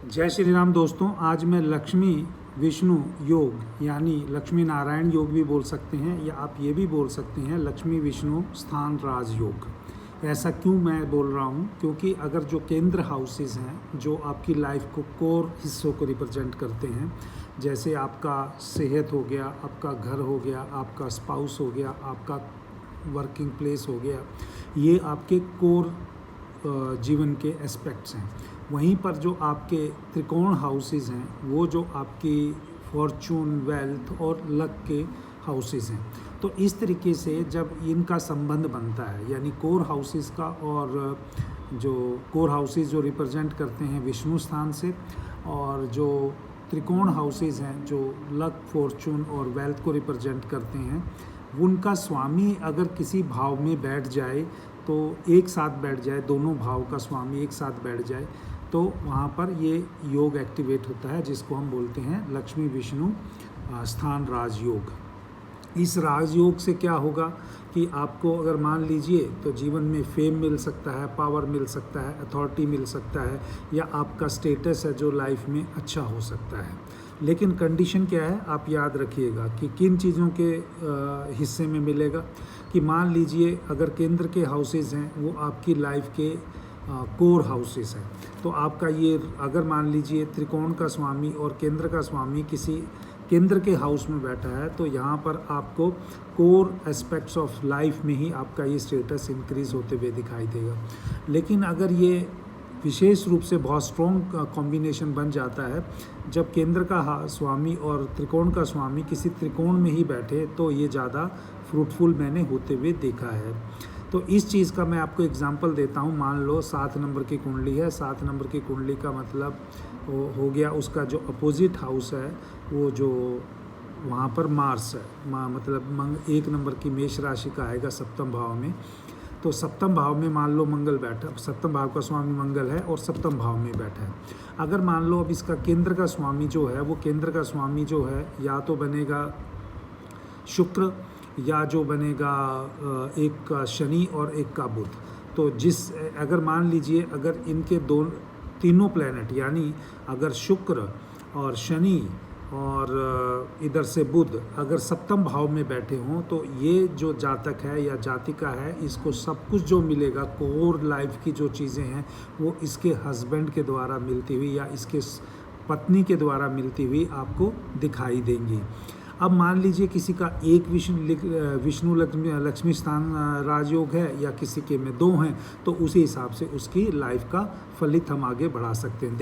जय श्री राम दोस्तों। आज मैं लक्ष्मी विष्णु योग यानी लक्ष्मी नारायण योग भी बोल सकते हैं, या आप ये भी बोल सकते हैं लक्ष्मी विष्णु स्थान राज योग। ऐसा क्यों मैं बोल रहा हूँ? क्योंकि अगर जो केंद्र हाउसेस हैं जो आपकी लाइफ को कोर हिस्सों को रिप्रेजेंट करते हैं, जैसे आपका सेहत हो गया, आपका घर हो गया, आपका स्पाउस हो गया, आपका वर्किंग प्लेस हो गया, ये आपके कोर जीवन के एस्पेक्ट्स हैं। वहीं पर जो आपके त्रिकोण हाउसेस हैं वो जो आपकी फॉर्चून, वेल्थ और लक के हाउसेस हैं। तो इस तरीके से जब इनका संबंध बनता है, यानी कोर हाउसेस का, और जो कोर हाउसेस जो रिप्रेजेंट करते हैं विष्णु स्थान से, और जो त्रिकोण हाउसेस हैं जो लक, फॉर्चून और वेल्थ को रिप्रेजेंट करते हैं, उनका स्वामी अगर किसी भाव में बैठ जाए, तो एक साथ बैठ जाए, दोनों भाव का स्वामी एक साथ बैठ जाए, तो वहाँ पर ये योग एक्टिवेट होता है, जिसको हम बोलते हैं लक्ष्मी विष्णु स्थान राजयोग। इस राजयोग से क्या होगा कि आपको अगर मान लीजिए तो जीवन में फेम मिल सकता है, पावर मिल सकता है, अथॉरिटी मिल सकता है, या आपका स्टेटस है जो लाइफ में अच्छा हो सकता है। लेकिन कंडीशन क्या है, आप याद रखिएगा कि किन चीज़ों के हिस्से में मिलेगा। कि मान लीजिए अगर केंद्र के हाउसेस हैं वो आपकी लाइफ के कोर हाउसेस हैं, तो आपका ये अगर मान लीजिए त्रिकोण का स्वामी और केंद्र का स्वामी किसी केंद्र के हाउस में बैठा है, तो यहाँ पर आपको कोर एस्पेक्ट्स ऑफ लाइफ में ही आपका ये स्टेटस इंक्रीज होते हुए दिखाई देगा। लेकिन अगर ये विशेष रूप से बहुत स्ट्रॉन्ग कॉम्बिनेशन बन जाता है, जब केंद्र का स्वामी और त्रिकोण का स्वामी किसी त्रिकोण में ही बैठे, तो ये ज़्यादा फ्रूटफुल मैंने होते हुए देखा है। तो इस चीज़ का मैं आपको एग्जांपल देता हूँ। मान लो 7 नंबर की कुंडली है। 7 नंबर की कुंडली का मतलब हो गया उसका जो अपोजिट हाउस है, वो जो वहाँ पर मार्स है, मतलब 1 नंबर की मेष राशि का आएगा सप्तम भाव में। तो सप्तम भाव में मान लो मंगल बैठा, सप्तम भाव का स्वामी मंगल है और सप्तम भाव में बैठा है। अगर मान लो अब इसका केंद्र का स्वामी जो है, वो केंद्र का स्वामी जो है या तो बनेगा शुक्र, या जो बनेगा एक का शनि और एक का बुध। तो अगर मान लीजिए अगर इनके तीनों प्लैनेट, यानी अगर शुक्र और शनि और इधर से बुध अगर सप्तम भाव में बैठे हों, तो ये जो जातक है या जातिका है, इसको सब कुछ जो मिलेगा, कोर लाइफ की जो चीज़ें हैं, वो इसके हस्बैंड के द्वारा मिलती हुई या इसके पत्नी के द्वारा मिलती हुई आपको दिखाई देंगी। अब मान लीजिए किसी का एक विष्णु लक्ष्मी स्थान राजयोग है, या किसी के में 2 हैं, तो उसी हिसाब से उसकी लाइफ का फलित हम आगे बढ़ा सकते हैं।